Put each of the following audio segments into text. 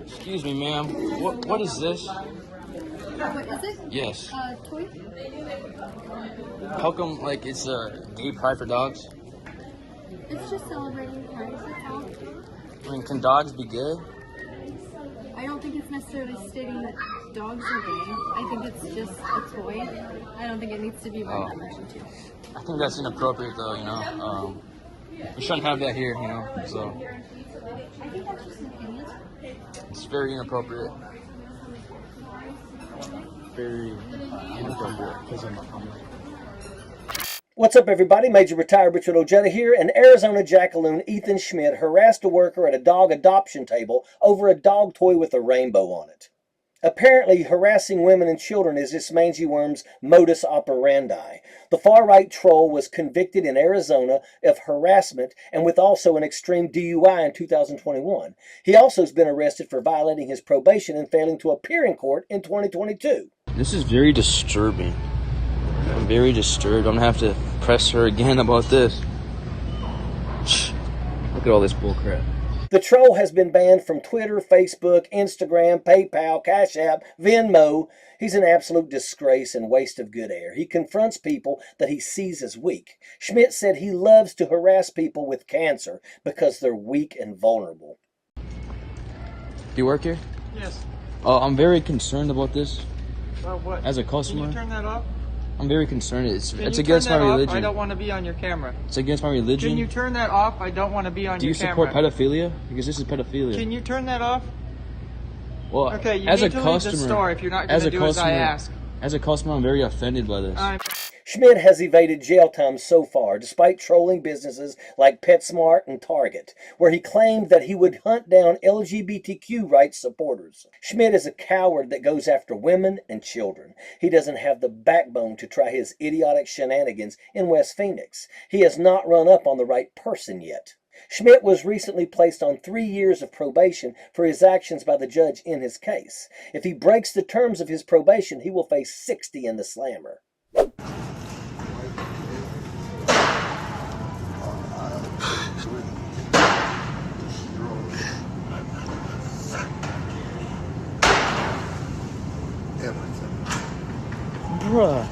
Excuse me, ma'am. What is this? What is it? Yes. Toy? How come like it's a gay pride for dogs? It's just celebrating Pride, that's all. I mean, can dogs be gay? I don't think it's necessarily stating that dogs are gay. I think it's just a toy. I don't think it needs to be read that much into. I think that's inappropriate, though. We shouldn't have that here. So I think that's just an opinion. it's very inappropriate. Very inappropriate because I'm What's up, everybody? Major Retired Richard Ojeda here. An Arizona jackaloon, Ethan Schmidt, harassed a worker at a dog adoption table over a dog toy with a rainbow on it. Apparently, harassing women and children is this mangy worm's modus operandi. The far-right troll was convicted in Arizona of harassment and with also an extreme DUI in 2021. He also has been arrested for violating his probation and failing to appear in court in 2022. This is very disturbing. I'm very disturbed. I'm gonna have to press her again about this. Look at all this bullcrap. The troll has been banned from Twitter, Facebook, Instagram, PayPal, Cash App, Venmo. He's an absolute disgrace and waste of good air. He confronts people that he sees as weak. Schmidt said he loves to harass people with cancer because they're weak and vulnerable. Do you work here? Yes. I'm very concerned about this. What? As a customer. Can you turn that off? I'm very concerned. It's Can you against my turn that off? religion. I don't want to be on your camera. It's against my religion. Can you turn that off? I don't want to be on Do your you camera. support pedophilia? Because this is pedophilia. Can you turn that off? Well, Okay, you as need a to customer, leave the store if you're not going to do as I ask. As a customer, I'm very offended by this. Schmidt has evaded jail time so far, despite trolling businesses like PetSmart and Target, where he claimed that he would hunt down LGBTQ rights supporters. Schmidt is a coward that goes after women and children. He doesn't have the backbone to try his idiotic shenanigans in West Phoenix. He has not run up on the right person yet. Schmidt was recently placed on 3 years of probation for his actions by the judge in his case. If he breaks the terms of his probation, he will face 60 in the slammer. Bruh.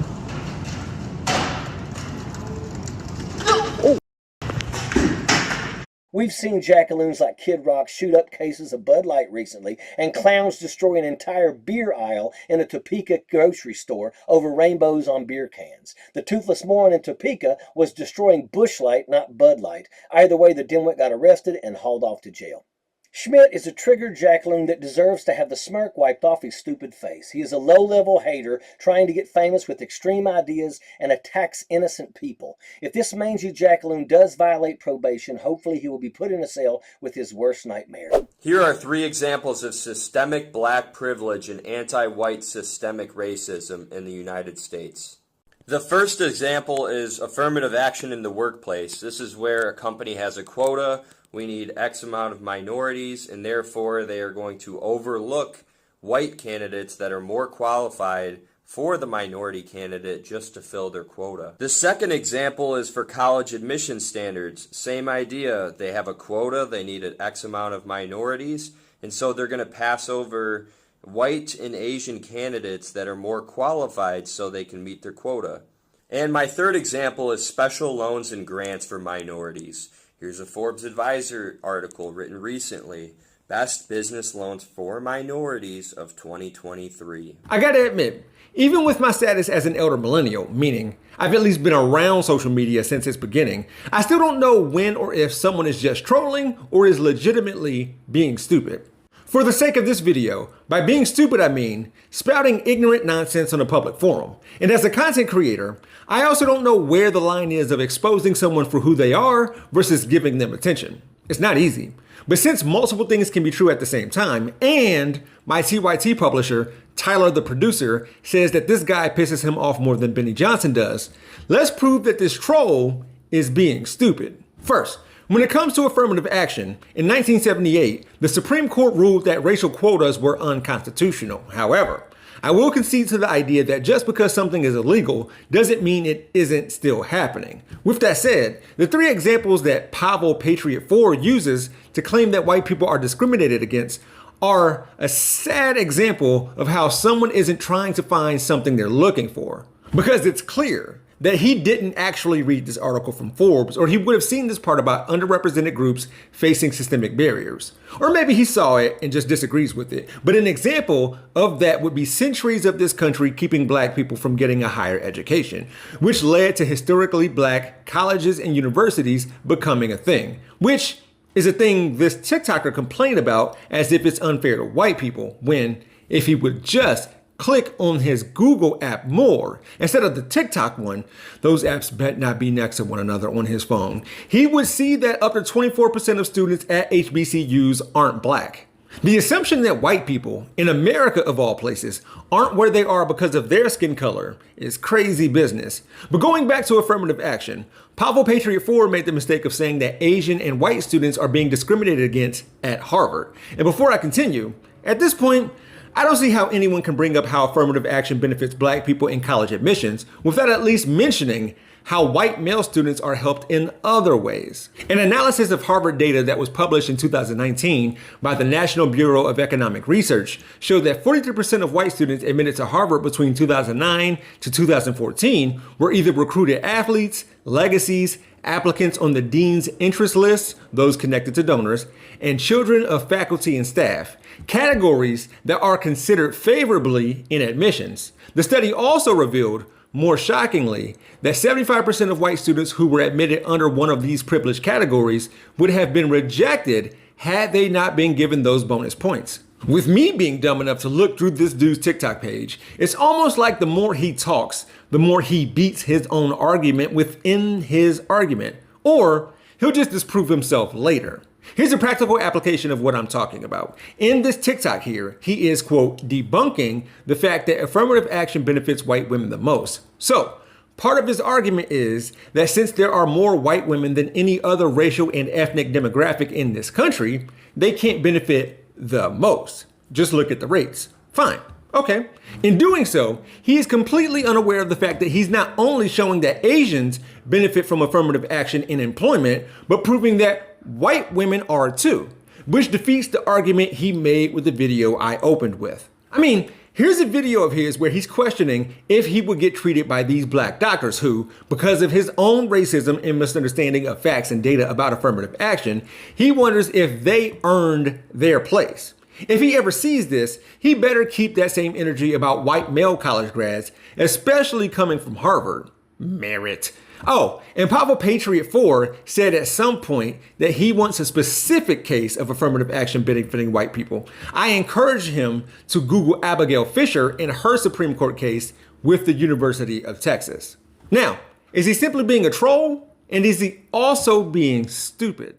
We've seen jackaloons like Kid Rock shoot up cases of Bud Light recently, and clowns destroy an entire beer aisle in a Topeka grocery store over rainbows on beer cans. The toothless moron in Topeka was destroying Busch Light, not Bud Light. Either way, the dimwit got arrested and hauled off to jail. Schmidt is a triggered jackaloon that deserves to have the smirk wiped off his stupid face. He is a low-level hater trying to get famous with extreme ideas and attacks innocent people. If this mangy jackaloon does violate probation, hopefully he will be put in a cell with his worst nightmare. Here are 3 examples of systemic black privilege and anti-white systemic racism in the United States. The first example is affirmative action in the workplace. This is where a company has a quota. We need X amount of minorities, and therefore they are going to overlook white candidates that are more qualified for the minority candidate just to fill their quota. The second example is for college admission standards. Same idea. They have a quota. They need an X amount of minorities, and so they're going to pass over white and Asian candidates that are more qualified so they can meet their quota. And my third example is special loans and grants for minorities. Here's a Forbes Advisor article written recently, Best Business Loans for Minorities of 2023. I gotta admit, even with my status as an elder millennial, meaning I've at least been around social media since its beginning, I still don't know when or if someone is just trolling or is legitimately being stupid. For the sake of this video, by being stupid I mean spouting ignorant nonsense on a public forum. And as a content creator, I also don't know where the line is of exposing someone for who they are versus giving them attention. It's not easy. But since multiple things can be true at the same time, and my TYT publisher, Tyler the producer, says that this guy pisses him off more than Benny Johnson does, let's prove that this troll is being stupid. First, when it comes to affirmative action, in 1978, the Supreme Court ruled that racial quotas were unconstitutional. However, I will concede to the idea that just because something is illegal doesn't mean it isn't still happening. With that said, the 3 examples that Pavel Patriot 4 uses to claim that white people are discriminated against are a sad example of how someone isn't trying to find something they're looking for. Because it's clear that he didn't actually read this article from Forbes, or he would have seen this part about underrepresented groups facing systemic barriers. Or maybe he saw it and just disagrees with it. But an example of that would be centuries of this country keeping black people from getting a higher education, which led to historically black colleges and universities becoming a thing, which is a thing this TikToker complained about as if it's unfair to white people, when if he would just click on his Google app more instead of the TikTok one, those apps bet not be next to one another on his phone, he would see that up to 24% of students at HBCUs aren't black. The assumption that white people, in America of all places, aren't where they are because of their skin color is crazy business. But going back to affirmative action, Pavel Patriot 4 made the mistake of saying that Asian and white students are being discriminated against at Harvard. And before I continue, at this point, I don't see how anyone can bring up how affirmative action benefits black people in college admissions without at least mentioning how white male students are helped in other ways. An analysis of Harvard data that was published in 2019 by the National Bureau of Economic Research showed that 43% of white students admitted to Harvard between 2009 to 2014 were either recruited athletes, legacies, applicants on the dean's interest list, those connected to donors, and children of faculty and staff, categories that are considered favorably in admissions. The study also revealed, more shockingly, that 75% of white students who were admitted under one of these privileged categories would have been rejected had they not been given those bonus points. With me being dumb enough to look through this dude's TikTok page, it's almost like the more he talks, the more he beats his own argument within his argument. Or he'll just disprove himself later. Here's a practical application of what I'm talking about. In this TikTok here, he is, quote, debunking the fact that affirmative action benefits white women the most. So, part of his argument is that since there are more white women than any other racial and ethnic demographic in this country, they can't benefit the most. Just look at the rates. Fine. Okay. In doing so, he is completely unaware of the fact that he's not only showing that Asians benefit from affirmative action in employment, but proving that white women are too, which defeats the argument he made with the video I opened with. I mean, here's a video of his where he's questioning if he would get treated by these black doctors who, because of his own racism and misunderstanding of facts and data about affirmative action, he wonders if they earned their place. If he ever sees this, he better keep that same energy about white male college grads, especially coming from Harvard. Merit. Oh, and Pavel Patriot 4 said at some point that he wants a specific case of affirmative action benefiting white people. I encourage him to Google Abigail Fisher and her Supreme Court case with the University of Texas. Now, is he simply being a troll? And is he also being stupid?